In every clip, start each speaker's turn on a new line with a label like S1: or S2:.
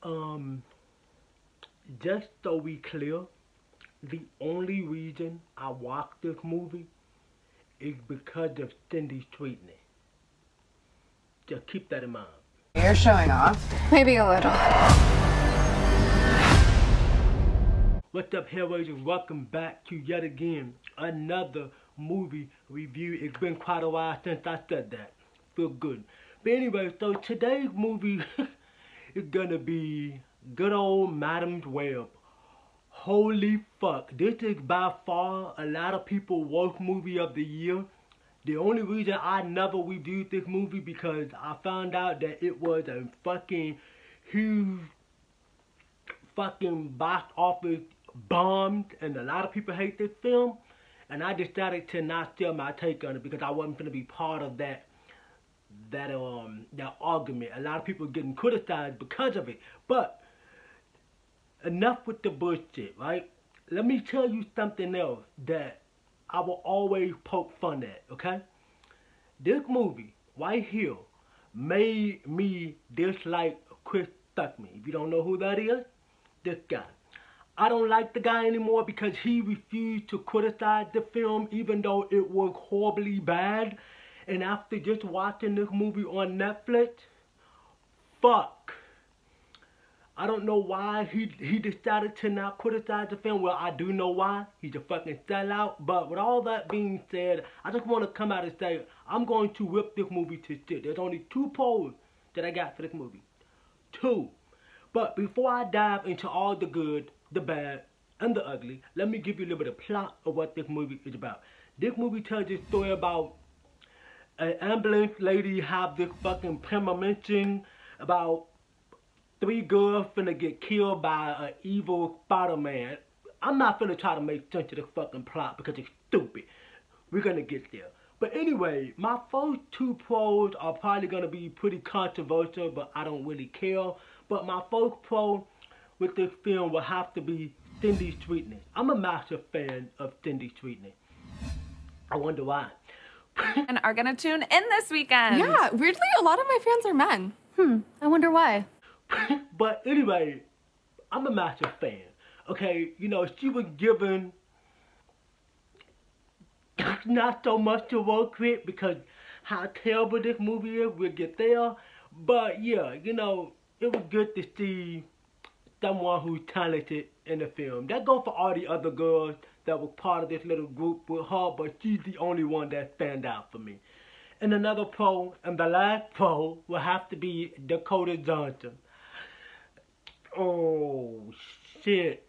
S1: Um, just so we clear, the only reason I watched this movie is because of Cindy's treatment. Just keep that in mind.
S2: You're showing off.
S3: Maybe a little.
S1: What's up, HELLRAISERS? Welcome back to yet again another movie review. It's been quite a while since I said that. Feel good. But anyway, so today's movie is gonna be good old Madam's Web. Holy fuck, this is by far a lot of people's worst movie of the year. The only reason I never reviewed this movie because I found out that it was a fucking huge fucking box office bomb and a lot of people hate this film, and I decided to not sell my take on it because I wasn't gonna be part of that argument. A lot of people getting criticized because of it. But enough with the bullshit, right? Let me tell you something else that I will always poke fun at, okay? This movie right here made me dislike Chris Stuckman. If you don't know who that is, this guy. I don't like the guy anymore because he refused to criticize the film even though it was horribly bad. And after just watching this movie on Netflix, fuck. I don't know why he decided to not criticize the film. Well, I do know why. He's a fucking sellout. But with all that being said, I just want to come out and say, I'm going to rip this movie to shit. There's only 2 polls that I got for this movie. 2. But before I dive into all the good, the bad, and the ugly, let me give you a little bit of plot of what this movie is about. This movie tells a story about an ambulance lady have this fucking premonition about 3 girls finna get killed by an evil Spider-Man. I'm not finna try to make sense of the fucking plot because it's stupid. We're gonna get there. But anyway, my first 2 pros are probably gonna be pretty controversial, but I don't really care. But my first pro with this film will have to be Cindy's treatment. I'm a massive fan of Cindy's treatment. I wonder why.
S4: And are gonna tune in this weekend.
S3: Yeah, weirdly, a lot of my fans are men. I wonder why.
S1: But anyway, I'm a massive fan. Okay, you know, she was given not so much to work with because how terrible this movie is, we'll get there. But yeah, you know, it was good to see someone who's talented in the film. That goes for all the other girls that were part of this little group with her, but she's the only one that stand out for me. And another pro, and the last pro, will have to be Dakota Johnson. Oh, shit.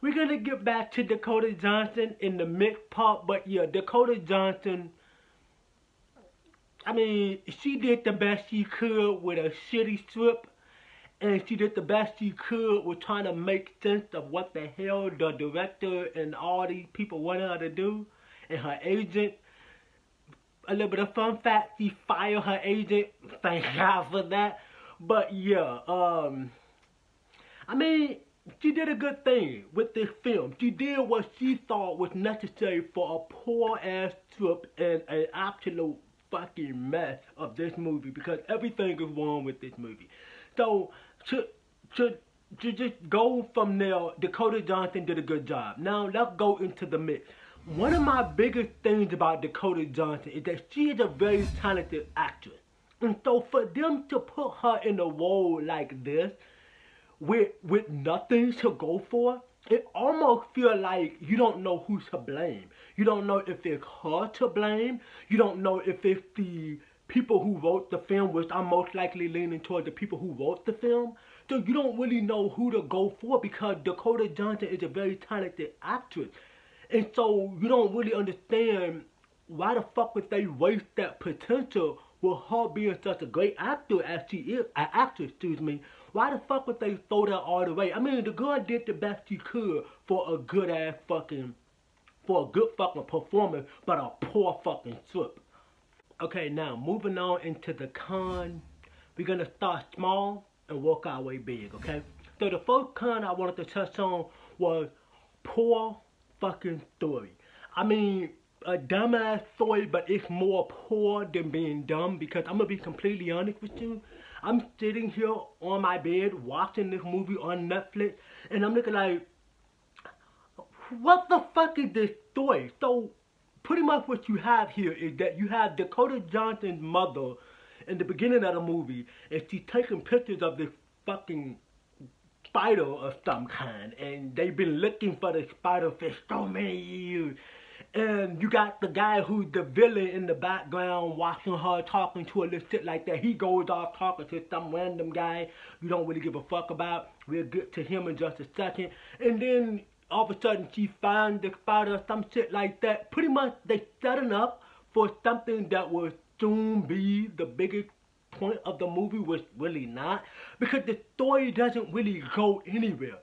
S1: We're gonna get back to Dakota Johnson in the mixed part, but yeah, Dakota Johnson, I mean, she did the best she could with a shitty script, and she did the best she could with trying to make sense of what the hell the director and all these people wanted her to do, and her agent. A little bit of fun fact, she fired her agent, thank God for that. But yeah, I mean, she did a good thing with this film. She did what she thought was necessary for a poor ass script and an absolute fucking mess of this movie because everything is wrong with this movie. So to just go from there, Dakota Johnson did a good job. Now let's go into the mix. One of my biggest things about Dakota Johnson is that she is a very talented actress. And so for them to put her in a role like this with nothing to go for, it almost feels like you don't know who's to blame. You don't know if it's her to blame. You don't know if it's the people who wrote the film, which I'm most likely leaning toward the people who wrote the film. So you don't really know who to go for because Dakota Johnson is a very talented actress. And so you don't really understand why the fuck would they waste that potential with her being such a great actor as she is, actress, excuse me. Why the fuck would they throw that all the way? I mean, the girl did the best she could for a good fucking performance, but a poor fucking script. Okay, now moving on into the con, we're gonna start small and work our way big, okay? So the first con I wanted to touch on was poor fucking story. I mean, a dumbass story, but it's more poor than being dumb, because I'm gonna be completely honest with you. I'm sitting here on my bed watching this movie on Netflix, and I'm looking like, what the fuck is this story? So pretty much what you have here is that you have Dakota Johnson's mother in the beginning of the movie, and she's taking pictures of this fucking spider of some kind, and they've been looking for the spider for so many years. And you got the guy who's the villain in the background watching her, talking to her, little shit like that. He goes off talking to some random guy you don't really give a fuck about. We'll get to him in just a second. And then all of a sudden she finds the spider or some shit like that. Pretty much they setting up for something that will soon be the biggest point of the movie, was really not, because the story doesn't really go anywhere.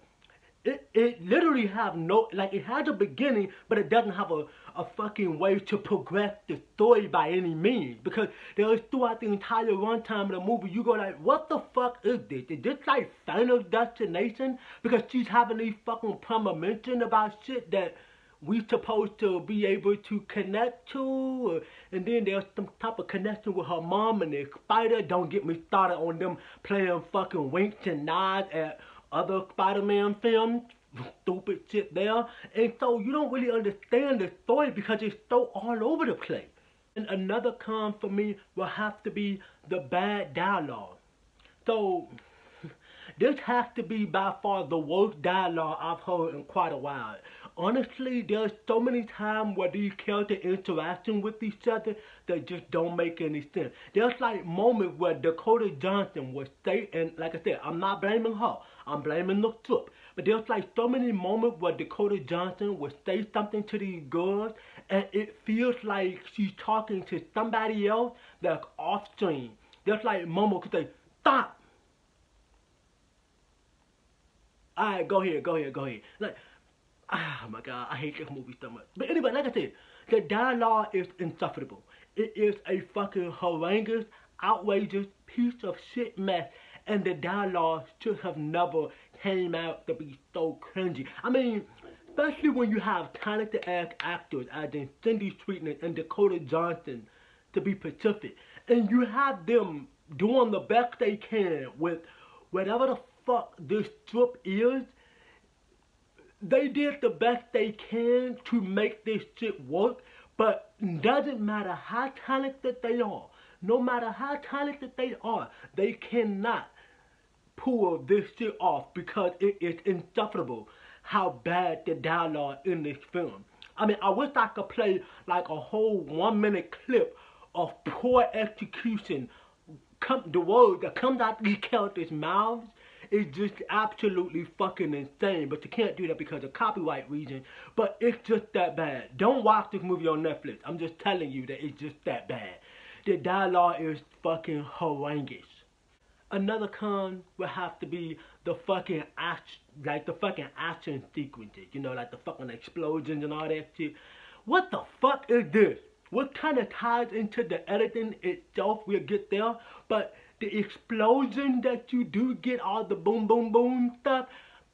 S1: It literally have no, like, it has a beginning, but it doesn't have a fucking way to progress the story by any means, because there is throughout the entire runtime of the movie, you go like, what the fuck is this? Is this like Final Destination? Because she's having these fucking premonitions about shit that we supposed to be able to connect to, and then there's some type of connection with her mom and the spider. Don't get me started on them playing fucking winks and nods at other Spider-Man films. Stupid shit there. And so you don't really understand the story because it's so all over the place. And another con for me will have to be the bad dialogue. So this has to be by far the worst dialogue I've heard in quite a while. Honestly, there's so many times where these characters interacting with each other that just don't make any sense. There's like moments where Dakota Johnson would say, and like I said, I'm not blaming her, I'm blaming the script. But there's like so many moments where Dakota Johnson would say something to these girls, and it feels like she's talking to somebody else that's off screen. There's like moments where she say, stop! Alright, go ahead. Like, oh my god, I hate this movie so much. But anyway, like I said, the dialogue is insufferable. It is a fucking horrendous, outrageous piece of shit mess, and the dialogue should have never came out to be so cringy. I mean, especially when you have talented ass actors as in Cindy Sweetness and Dakota Johnson, to be specific, and you have them doing the best they can with whatever the fuck this strip is. They did the best they can to make this shit work, but it doesn't matter how talented they are, no matter how talented they are, they cannot pull this shit off because it is insufferable how bad the dialogue in this film. I mean, I wish I could play like a whole 1-minute clip of poor execution. The word that comes out these characters' mouths is just absolutely fucking insane. But you can't do that because of copyright reasons. But it's just that bad. Don't watch this movie on Netflix. I'm just telling you that it's just that bad. The dialogue is fucking horrendous. Another con would have to be the fucking action sequences. You know, like the fucking explosions and all that shit. What the fuck is this? What kind of ties into the editing itself, we'll get there, but the explosion that you do get, all the boom boom boom stuff,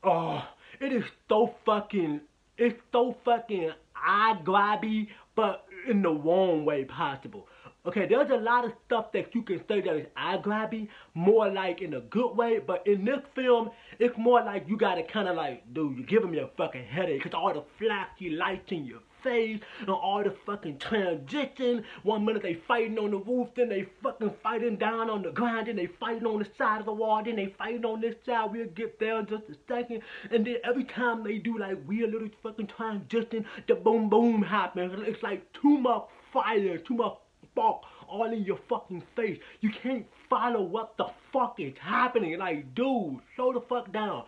S1: oh, it is so fucking, it's so fucking eye-grabby, but in the wrong way possible. Okay, there's a lot of stuff that you can say that is eye-grabby, more like in a good way, but in this film, it's more like you gotta kinda like, dude, you're giving me a fucking headache, cause all the flashy lights in your face, and all the fucking transition. 1 minute they fighting on the roof, then they fucking fighting down on the ground, then they fighting on the side of the wall, then they fighting on this side. We'll get there in just a second. And then every time they do like weird little fucking transition, the boom boom happens. It's like too much fire, too much spark all in your fucking face. You can't follow what the fuck is happening. Like, dude, slow the fuck down.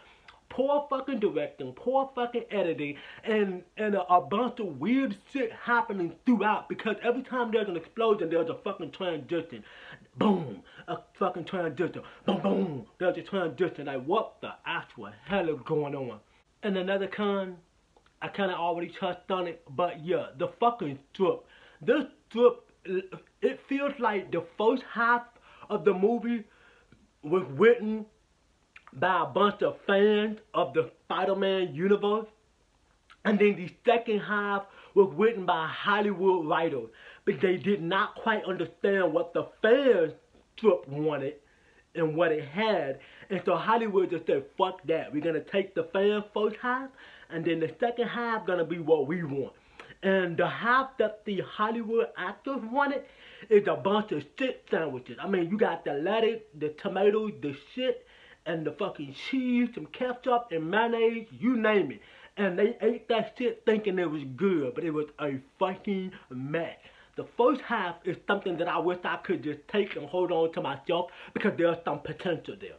S1: Poor fucking directing, poor fucking editing, and a bunch of weird shit happening throughout, because every time there's an explosion, there's a fucking transition. Boom, a fucking transition. Boom, boom, there's a transition. Like, what the actual hell is going on? And another con, I kind of already touched on it, but yeah, the fucking strip. This strip, it feels like the first half of the movie was written by a bunch of fans of the Spider-Man universe, and then the second half was written by Hollywood writers, but they did not quite understand what the fans strip wanted and what it had. And so Hollywood just said, fuck that. We're going to take the fan first half, and then the second half going to be what we want. And the half that the Hollywood actors wanted is a bunch of shit sandwiches. I mean, you got the lettuce, the tomatoes, the shit, and the fucking cheese, some ketchup and mayonnaise, you name it. And they ate that shit thinking it was good, but it was a fucking mess. The first half is something that I wish I could just take and hold on to myself, because there's some potential there.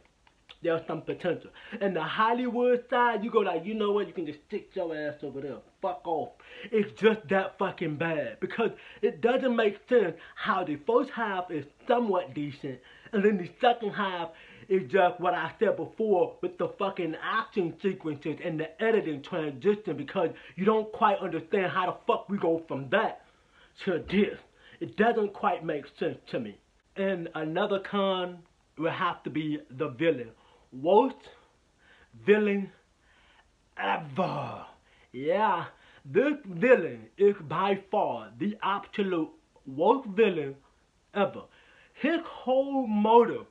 S1: There's some potential. And the Hollywood side, you go like, you know what, you can just stick your ass over there. Fuck off. It's just that fucking bad. Because it doesn't make sense how the first half is somewhat decent, and then the second half is just what I said before with the fucking action sequences and the editing transition, because you don't quite understand how the fuck we go from that to this. It doesn't quite make sense to me. And another con will have to be the villain. Worst villain ever. Yeah, this villain is by far the absolute worst villain ever. His whole motive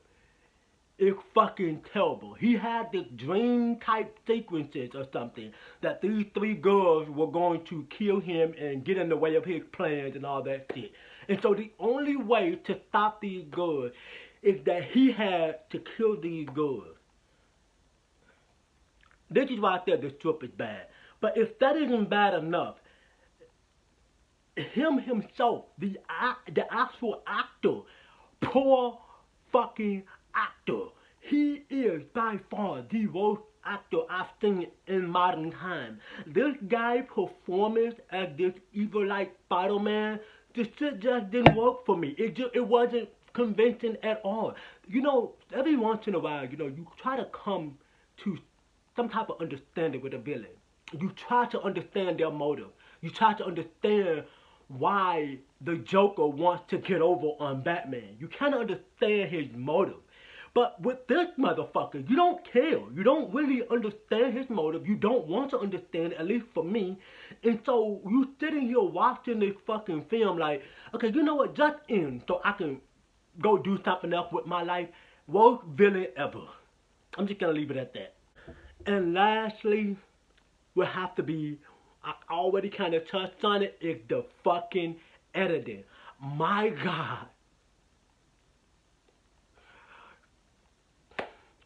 S1: is fucking terrible. He had this dream type sequences or something that these three girls were going to kill him and get in the way of his plans and all that shit. And so the only way to stop these girls is that he had to kill these girls. This is why I said the strip is bad. But if that isn't bad enough, him himself, the actual actor, poor fucking actor, he is by far the worst actor I've seen in modern time. This guy's performance as this evil-like Spider-Man, this shit just didn't work for me. It wasn't convincing at all. You know, every once in a while, you know, you try to come to some type of understanding with a villain. You try to understand their motive. You try to understand why the Joker wants to get over on Batman. You kind of understand his motive. But with this motherfucker, you don't care. You don't really understand his motive. You don't want to understand, at least for me. And so you sitting here watching this fucking film like, okay, you know what, just end so I can go do something else with my life. Worst villain ever. I'm just going to leave it at that. And lastly, will have to be, I already kind of touched on it, is the fucking editing. My God.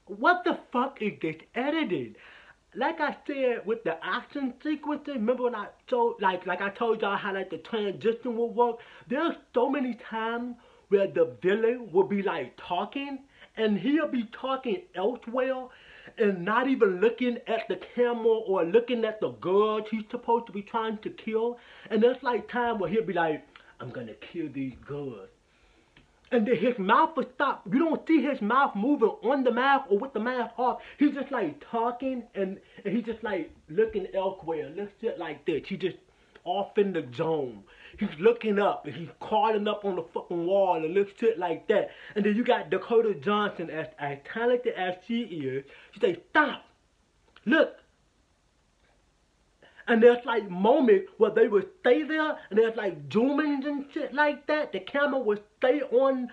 S1: What the fuck is this editing? Like I said with the action sequences, remember when I told, like I told y'all how like the transition will work? There's so many times where the villain will be like talking, and he'll be talking elsewhere and not even looking at the camera or looking at the girls he's supposed to be trying to kill. And there's like time where he'll be like, I'm gonna kill these girls. And then his mouth will stop. You don't see his mouth moving on the mask or with the mask off. He's just like talking and he's just like looking elsewhere. Let's sit like this. He's just off in the zone. He's looking up and he's crawling up on the fucking wall and looks shit like that. And then you got Dakota Johnson, as talented as she is. She say, stop. Look. And there's like moments where they would stay there and there's like zoomings and shit like that. The camera would stay on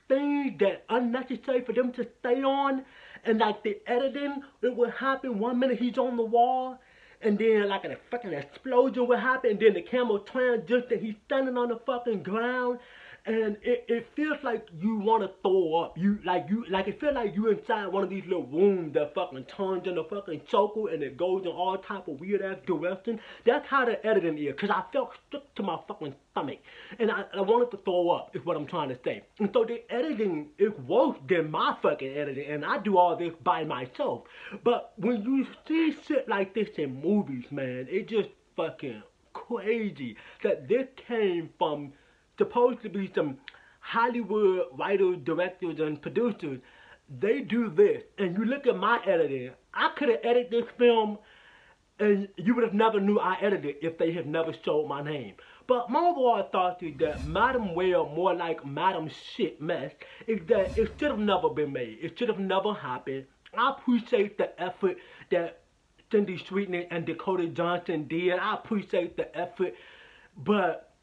S1: things that unnecessary for them to stay on. And like the editing, it would happen 1 minute he's on the wall. And then like a fucking explosion would happen. And then the camera transition, he's standing on the fucking ground. And it feels like you want to throw up. It feels like you inside one of these little rooms that fucking turns into fucking circle and it goes in all type of weird ass direction. That's how the editing is. Cause I felt stuck to my fucking stomach. And I wanted to throw up is what I'm trying to say. And so the editing is worse than my fucking editing. And I do all this by myself. But when you see shit like this in movies, man, it just fucking crazy that this came from supposed to be some Hollywood writers, directors, and producers. They do this, and you look at my editing. I could have edited this film, and you would have never knew I edited it if they had never showed my name. But my overall thought is that Madam Well, more like Madam Shit Mess, is that it should have never been made. It should have never happened. I appreciate the effort that Cindy Sweetney and Dakota Johnson did. I appreciate the effort But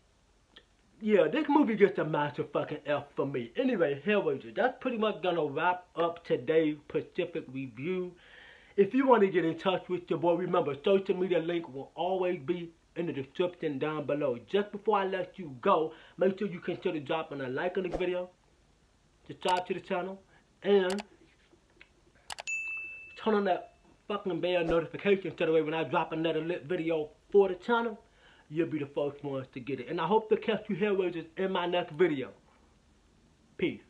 S1: yeah, this movie gets a massive fucking F for me. Anyway, Hellraisers, that's pretty much gonna wrap up today's Pacific review. If you want to get in touch with your boy, remember, social media link will always be in the description down below. Just before I let you go, make sure you consider dropping a like on this video, subscribe to the channel, and turn on that fucking bell notification so that way when I drop another lit video for the channel, you'll be the first ones to get it. And I hope to catch you Hellraisers in my next video. Peace.